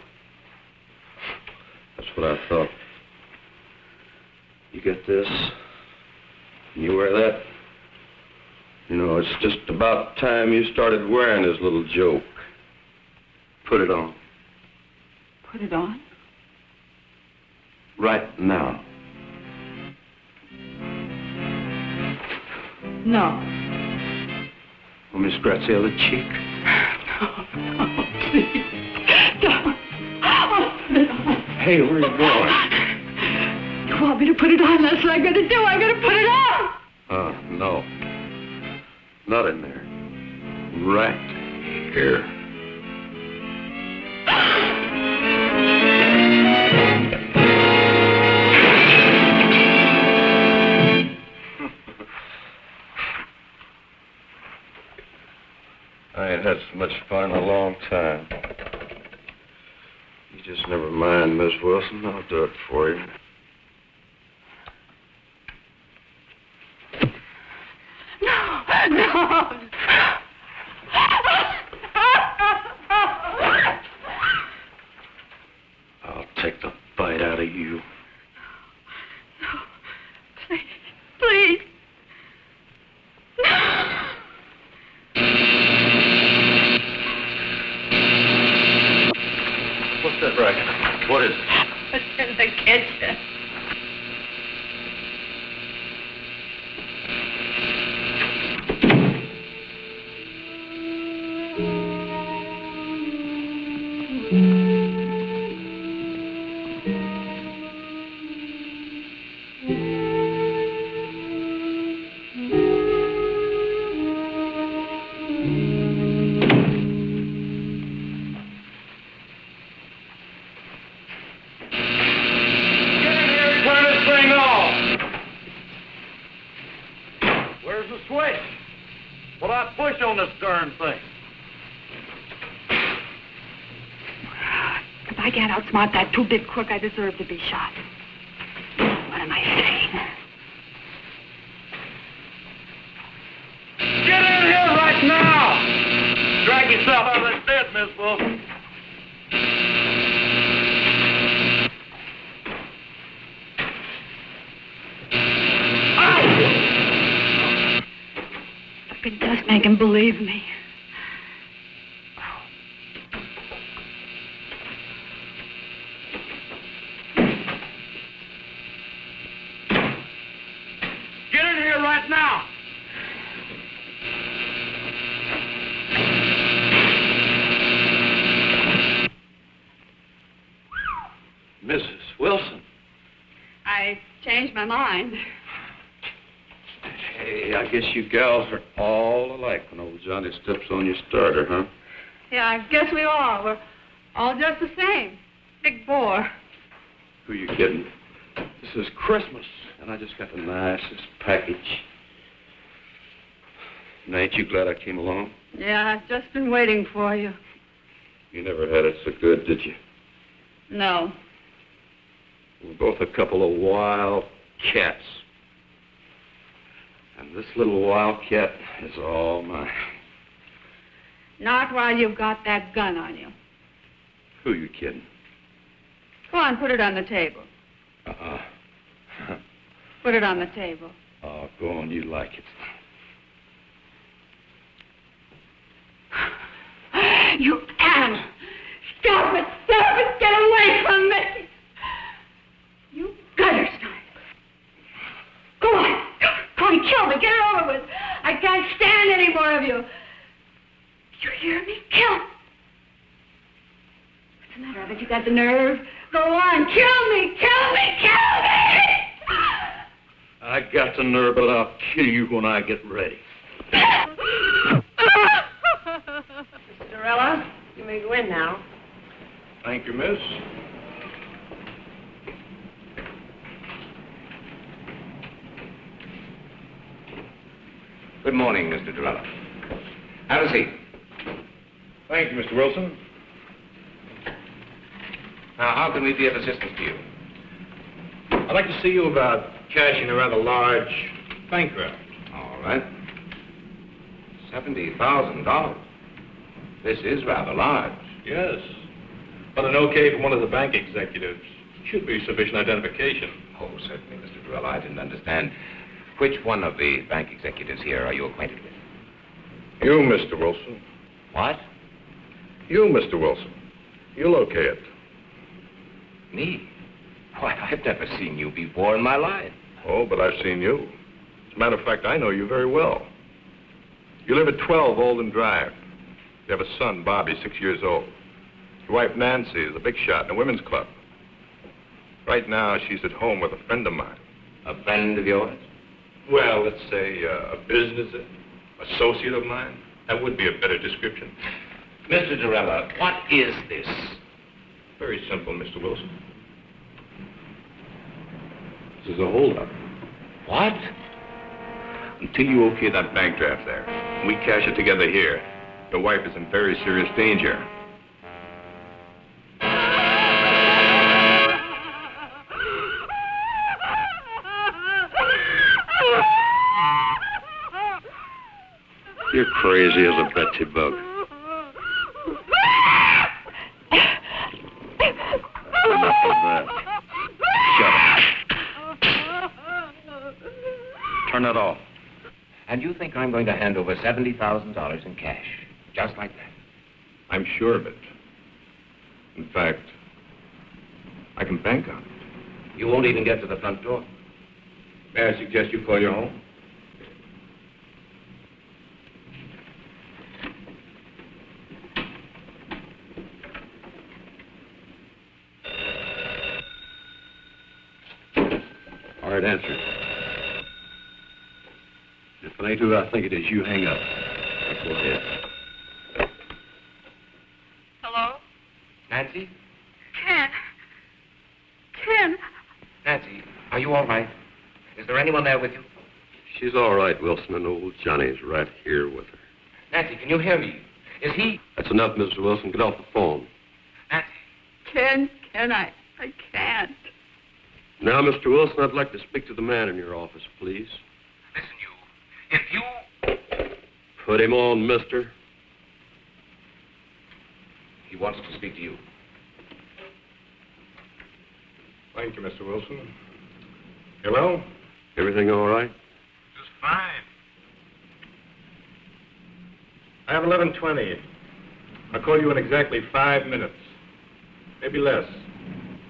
That's what I thought. You get this, and you wear that. You know, it's just about time you started wearing this little joke. Put it on. Put it on? Right now. No. Want me to scratch the other cheek? No, please. Don't. Oh, put it on. Hey, where are you going? You want me to put it on? That's what I'm going to do. I'm going to put it on. No. Not in there. Right here. I ain't had so much fun in a long time. You just never mind, Miss Wilson. I'll do it for you. No. I'll take the bite out of you. No. Please. What's that racket? What is it? It's in the kitchen. Outsmart that two-bit crook, I deserve to be shot. What am I saying? Get in here right now! Drag yourself out of that bed, Miss Wilson. I could just make him believe me. My mind. Hey, I guess you gals are all alike when old Johnny steps on your starter, huh? Yeah, I guess we are. We're all just the same. Big bore. Who you kidding? This is Christmas, and I just got the nicest package. Now, ain't you glad I came along? Yeah, I've just been waiting for you. You never had it so good, did you? No. We're both a couple of wild cats. And this little wildcat is all mine. Not while you've got that gun on you. Who you kidding? Go on, put it on the table. Put it on the table. Oh, go on, you like it. You animal! Stop it! Stop it! Get away from me! You gutter snipe! Go on! Go on, kill me! Get it over with! I can't stand any more of you! You hear me? Kill! What's the matter? Haven't you got the nerve? Go on! Kill me! Kill me! Kill me! I got the nerve, but I'll kill you when I get ready. Cinderella, you may go in now. Thank you, miss. Good morning, Mr. Durella. Have a seat. Thank you, Mr. Wilson. Now, how can we be of assistance to you? I'd like to see you about cashing a rather large bankrupt. All right. $70,000. This is rather large. Yes. But an okay from one of the bank executives should be sufficient identification. Oh, certainly, Mr. Durella. I didn't understand. Which one of the bank executives here are you acquainted with? You, Mr. Wilson. What? You, Mr. Wilson. You'll okay it. Me? Why, I've never seen you before in my life. Oh, but I've seen you. As a matter of fact, I know you very well. You live at 12 Olden Drive. You have a son, Bobby, 6 years old. Your wife, Nancy, is a big shot in a women's club. Right now, she's at home with a friend of mine. A friend of yours? Well, let's say a business associate of mine. That would be a better description. Mr. Durella, what is this? Very simple, Mr. Wilson. This is a holdup. What? Until you okay that bank draft there, and we cash it together here, your wife is in very serious danger. You're crazy as a Betsy bug. Enough of that. Shut up. Turn it off. And you think I'm going to hand over $70,000 in cash, just like that? I'm sure of it. In fact, I can bank on it. You won't even get to the front door. May I suggest you call your home? All right, answer. If it ain't who I think it is, you hang up. Go ahead. Hello? Nancy? Ken. Ken. Nancy, are you all right? Is there anyone there with you? She's all right, Wilson, and old Johnny's right here with her. Nancy, can you hear me? Is he... That's enough, Mr. Wilson. Get off the phone. Nancy. Ken, I can't. Now, Mr. Wilson, I'd like to speak to the man in your office, please. Listen, you. If you... Put him on, mister. He wants to speak to you. Thank you, Mr. Wilson. Hello? Everything all right? Just fine. I have 11:20. I'll call you in exactly 5 minutes. Maybe less.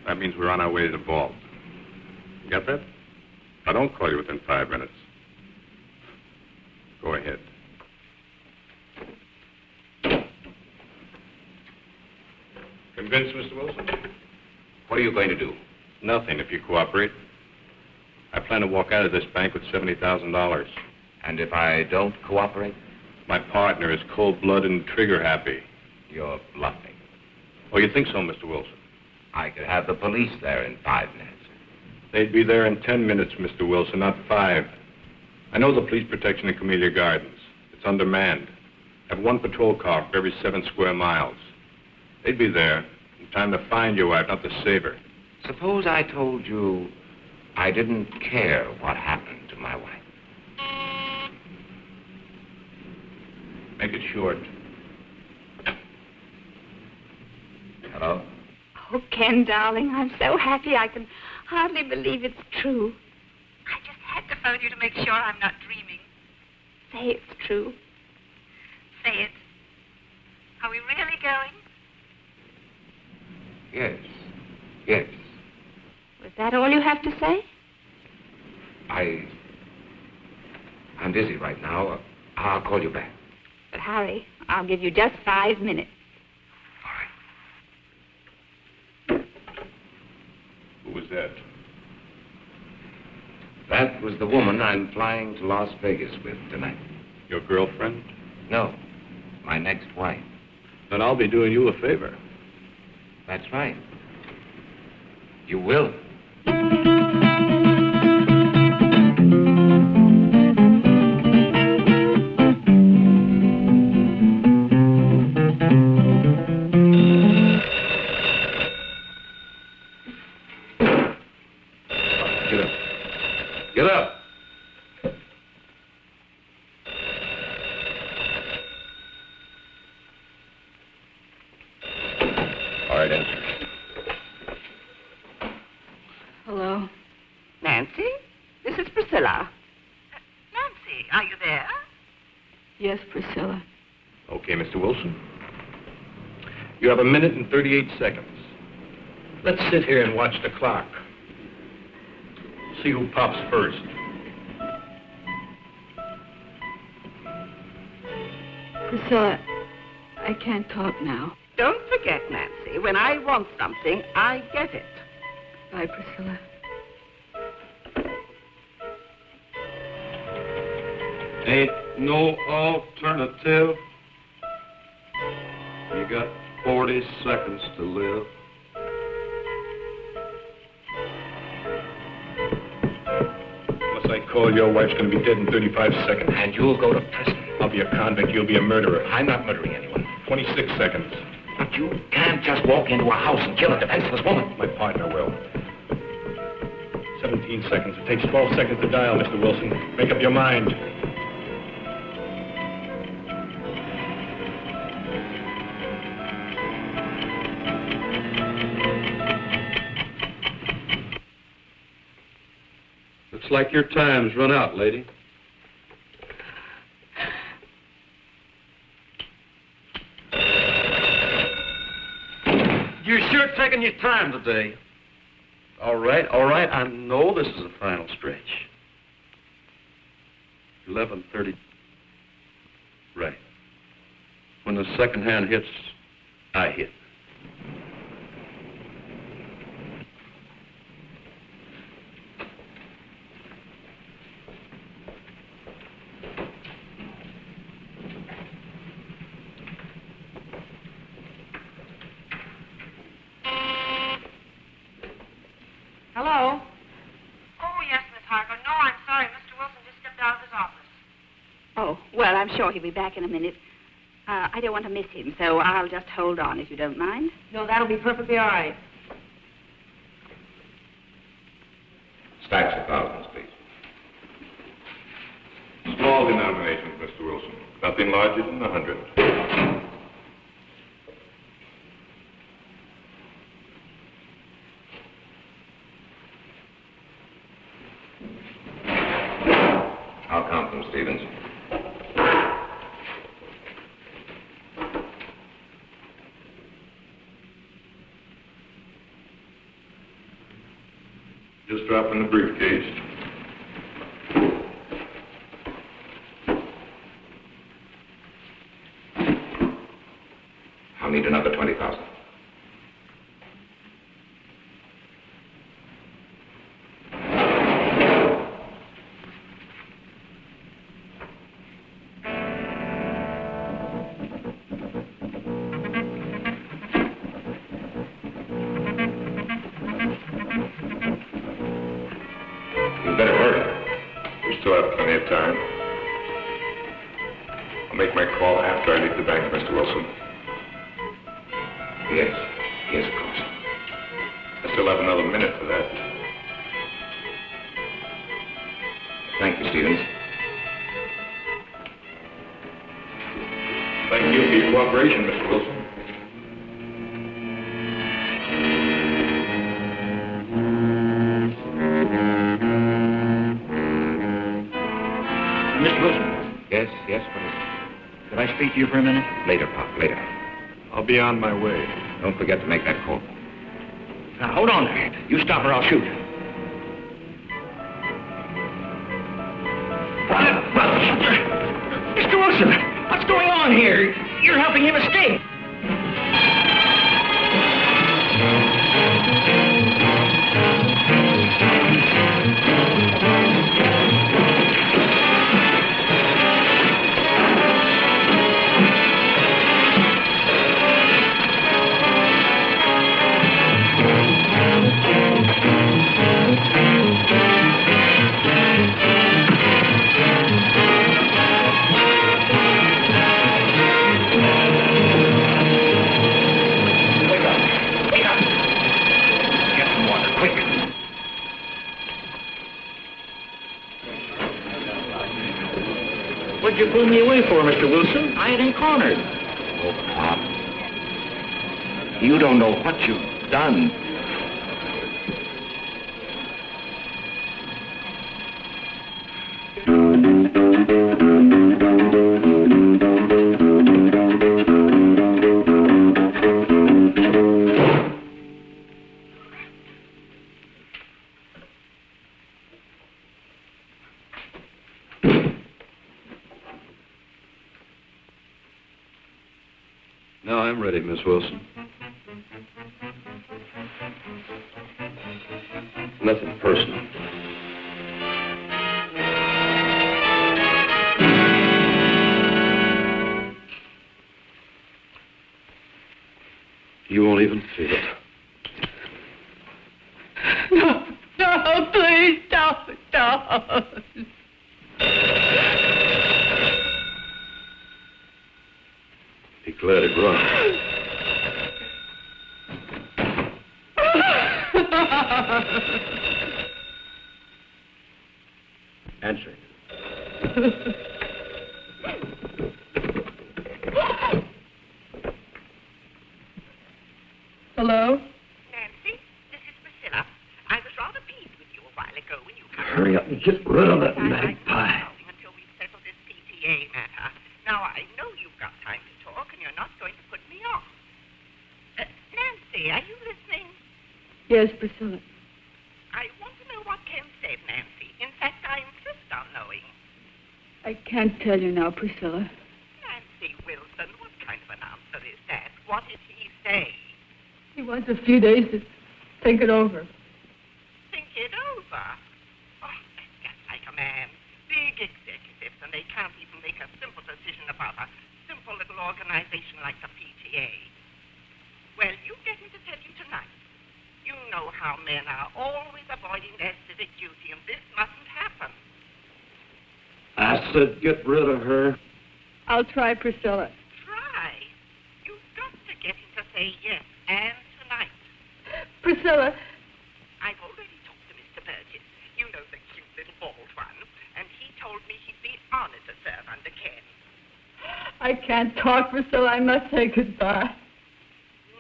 That means we're on our way to the vault. You got that? I don't call you within 5 minutes. Go ahead. Convinced, Mr. Wilson? What are you going to do? Nothing, if you cooperate. I plan to walk out of this bank with $70,000. And if I don't cooperate? My partner is cold-blooded and trigger-happy. You're bluffing. Oh, you think so, Mr. Wilson? I could have the police there in 5 minutes. They'd be there in 10 minutes, Mr. Wilson, not 5. I know the police protection in Camellia Gardens. It's undermanned. I have 1 patrol car for every 7 square miles. They'd be there in time to find your wife, not to save her. Suppose I told you I didn't care what happened to my wife. Make it short. Hello? Oh, Ken, darling, I'm so happy I can hardly believe it's true. I just had to phone you to make sure I'm not dreaming. Say it's true. Say it. Are we really going? Yes. Yes. Was that all you have to say? I'm busy right now. I'll call you back. But hurry. I'll give you just 5 minutes. Who was that? That was the woman I'm flying to Las Vegas with tonight. Your girlfriend? No, my next wife. Then I'll be doing you a favor. That's right. You will. Get up. All right, answer. Hello? Nancy? This is Priscilla. Nancy, are you there? Yes, Priscilla. Okay, Mr. Wilson. You have 1 minute and 38 seconds. Let's sit here and watch the clock. See who pops first. Priscilla, I can't talk now. Don't forget, Nancy, when I want something, I get it. Bye, Priscilla. Ain't no alternative. You got 40 seconds to live. Unless I call, your wife's going to be dead in 35 seconds. And you'll go to prison. I'll be a convict. You'll be a murderer. I'm not murdering anyone. 26 seconds. But you can't just walk into a house and kill a defenseless woman. My partner will. 17 seconds. It takes 12 seconds to dial, Mr. Wilson. Make up your mind. Looks like your time's run out, lady. You're sure taking your time today. All right. I know this is the final stretch. 11:30. Right. When the second hand hits, I hit. Hello? Oh, yes, Miss Harker. No, I'm sorry. Mr. Wilson just stepped out of his office. Oh, well, I'm sure he'll be back in a minute. I don't want to miss him, so I'll just hold on if you don't mind. No, that'll be perfectly all right. Stacks of thousands, please. Small denominations, Mr. Wilson. Nothing larger than 100. I'll count them, Stevens. Just drop in the briefcase. I'll need another 20,000. You better hurry. We still have plenty of time. I'll make my call after I leave the bank, Mr. Wilson. Yes, of course. I still have another minute for that. Thank you, Stevens. Thank you for your cooperation, Mr. Wilson. Mr. Wilson, Yes, what is it? could I speak to you for a minute? Later, Pop, later. I'll be on my way. Don't forget to make that call. Now, hold on there. You stop or I'll shoot. Mr. Wilson, what's going on here? You're helping him escape. What'd you pull me away for, Mr. Wilson? I ain't cornered. Oh, Pop. You don't know what you've done. Now I'm ready, Miss Wilson. Nothing personal. You won't even feel it. No, no, please don't. Be glad it run. Answer it. Hello? Nancy, this is Priscilla. I was rather peeved with you a while ago when you come. Hurry up and get rid of that magpie. Until we settle this PTA matter. Now, I know you've got time to talk, and you're not going to put me off. Nancy, are you listening? Yes, Priscilla. I want to know what Ken said, Nancy. In fact, I insist on knowing. I can't tell you now, Priscilla. Nancy Wilson, what kind of an answer is that? What did he say? He wants a few days to think it over. Think it over? Oh, that's just like a man. Big executives, and they can't even make a simple decision about a simple little organization like the PTA. Well, you get me to tell you tonight. You know how men are always avoiding their civic duty, and this mustn't happen. I said get rid of her. I'll try, Priscilla. Try. You've got to get him to say yes, and tonight. Priscilla. I've already talked to Mr. Burgess. You know, the cute little bald one. And he told me he'd be honored to serve under Ken. I can't talk, Priscilla. I must say goodbye.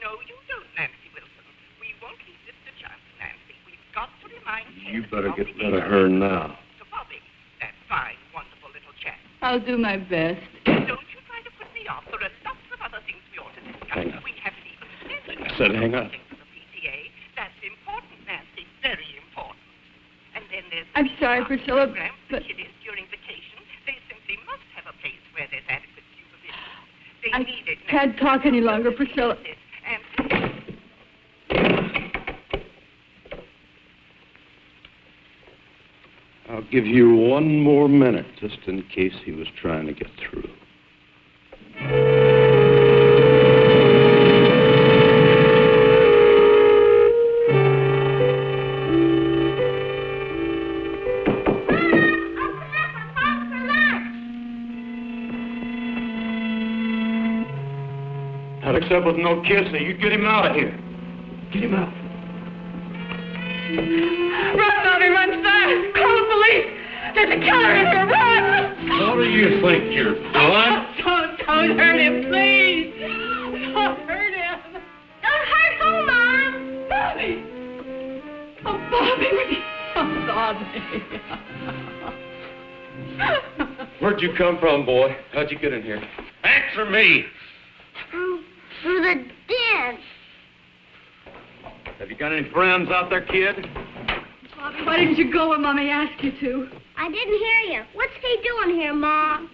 No, you don't, Nancy Wilson. We won't leave this to chance, Nancy. We've got to remind Ken. You better get rid of her now. To Bobby, that fine, wonderful little chap. I'll do my best. Don't you try to put me off. There are lots of other things we ought to discuss. Hang on. We haven't even mentioned. I said hang on. The PTA. That's important, Nancy. Very important. And then there's I'm sorry, Priscilla, programs but for kiddies during vacation. They simply must have a place where there's adequate supervision. They I need it. can't talk any longer, Priscilla. And I'll give you one more minute, just in case he was trying to get through. Not except with no kids, so you get him out of here. Get him out. Run, Bobby, run fast! Call the police! There's a killer in here, run! What do you think you're doing? Don't hurt him, please! Don't hurt him! Don't hurt who, Mom? Bobby! Oh, Bobby! Oh, Bobby! Where'd you come from, boy? How'd you get in here? Answer me! Through the den. Have you got any friends out there, kid? Bobby, why didn't you go when Mommy asked you to? I didn't hear you. What's he doing here, Mom?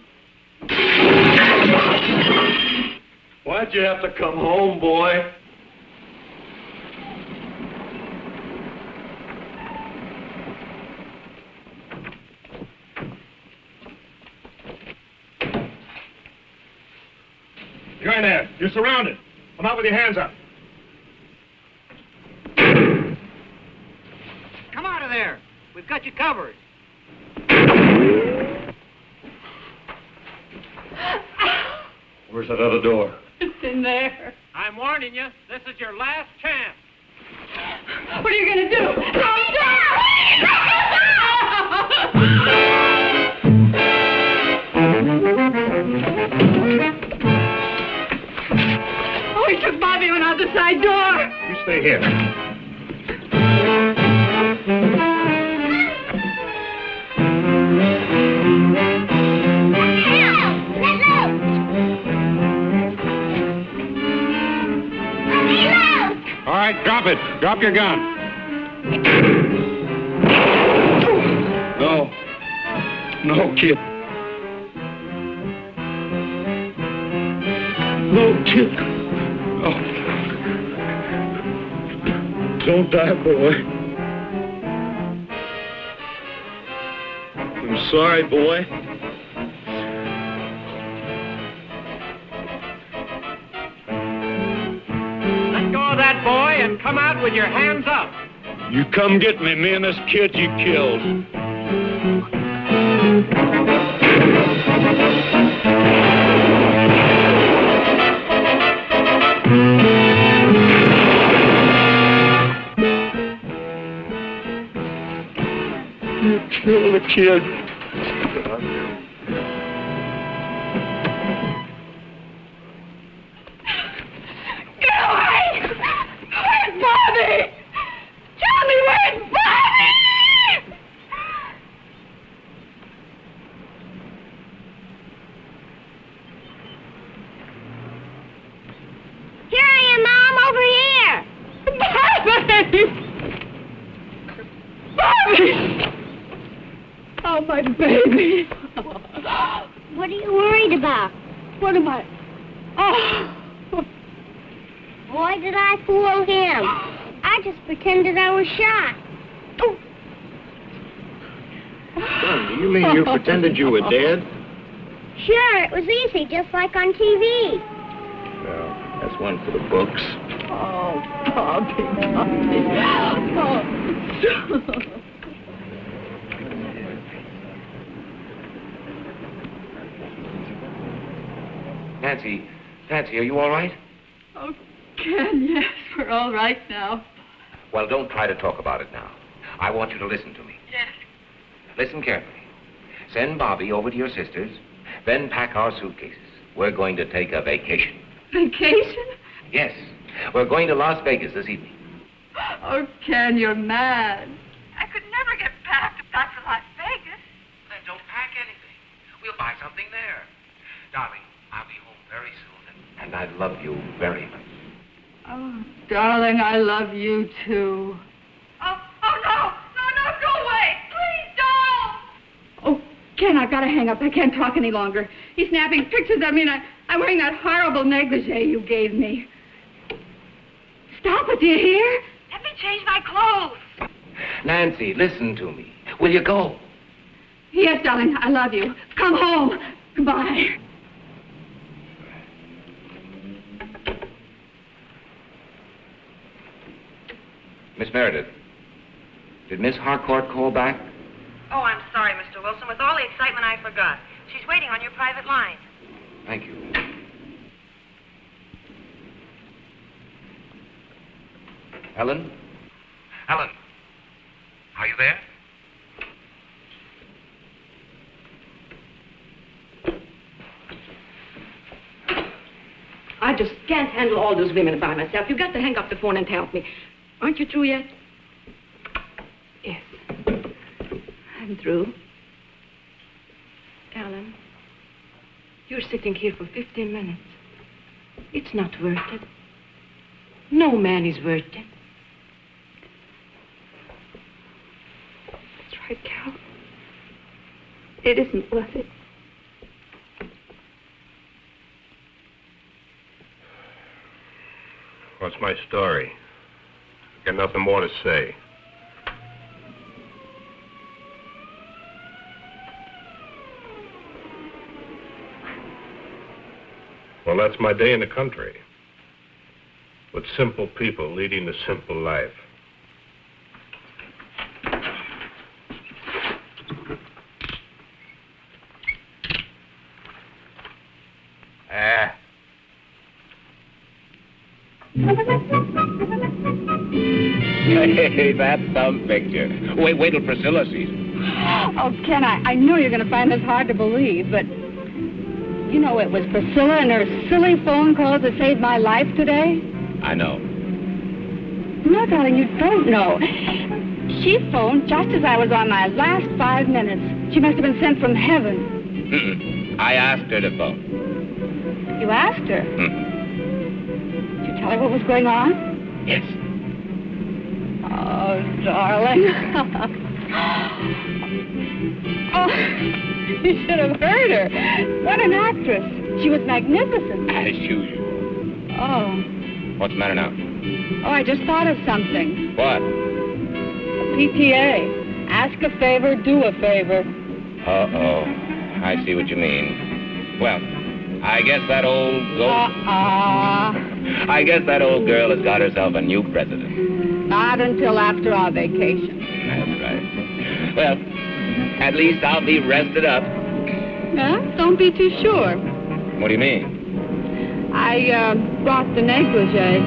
Why'd you have to come home, boy? You're in there. You're surrounded. Come out with your hands up. Come out of there. We've got you covered. Where's that other door? It's in there. I'm warning you. This is your last chance. What are you going to do? Calm down! Oh, he took Bobby and out the side door. You stay here. All right, drop it. Drop your gun. No. No, kid. No, kid. Oh. Don't die, boy. I'm sorry, boy. Let go of that boy and come out with your hands up. You come get me and this kid you killed. You killed the kid. Get away! Where's Bobby? Tell me where's Bobby! Here I am, Mom, over here. Bobby! Bobby! Oh, my baby. What are you worried about? What am I? Oh. Why did I fool him? I just pretended I was shot. Son, do you mean you pretended you were dead? Sure, it was easy, just like on TV. Well, that's one for the books. Oh, Bobby, Bobby. Oh. Nancy, are you all right? Oh, Ken, yes, we're all right now. Well, don't try to talk about it now. I want you to listen to me. Yes. Listen carefully. Send Bobby over to your sister's, then pack our suitcases. We're going to take a vacation. Vacation? Yes, we're going to Las Vegas this evening. Oh, Ken, you're mad. I could never get back to Las Vegas. Then don't pack anything. We'll buy something there. Darling, I'll be home very soon, and I love you very much. Oh, darling, I love you, too. Oh, no, go away. Please don't. Oh, Ken, I've got to hang up. I can't talk any longer. He's snapping pictures of me, and I'm wearing that horrible negligee you gave me. Stop it, do you hear? Let me change my clothes. Nancy, listen to me. Will you go? Yes, darling, I love you. Come home. Goodbye. Miss Meredith, did Miss Harcourt call back? Oh, I'm sorry, Mr. Wilson. With all the excitement, I forgot. She's waiting on your private line. Thank you. Helen? Helen, are you there? I just can't handle all those women by myself. You've got to hang up the phone and help me. Aren't you through yet? Yes. I'm through. Alan, you're sitting here for 15 minutes. It's not worth it. No man is worth it. That's right, Carol. It isn't worth it. What's my story? Got nothing more to say. Well, that's my day in the country. With simple people leading a simple life. Hey, that's some picture. Wait till Priscilla sees it. Oh, Ken, I know you're going to find this hard to believe, but you know it was Priscilla and her silly phone calls that saved my life today? I know. No, darling, you don't know. She phoned just as I was on my last 5 minutes. She must have been sent from heaven. Mm-mm. I asked her to phone. You asked her? Did you tell her what was going on? Yes. Oh, darling. Oh, you should have heard her. What an actress. She was magnificent. As usual. Oh. What's the matter now? Oh, I just thought of something. What? PTA. Ask a favor, do a favor. Uh-oh. I see what you mean. Well, I guess that old I guess that old girl has got herself a new president. Not until after our vacation. That's right. Well, at least I'll be rested up. Huh? Don't be too sure. What do you mean? I brought the negligee.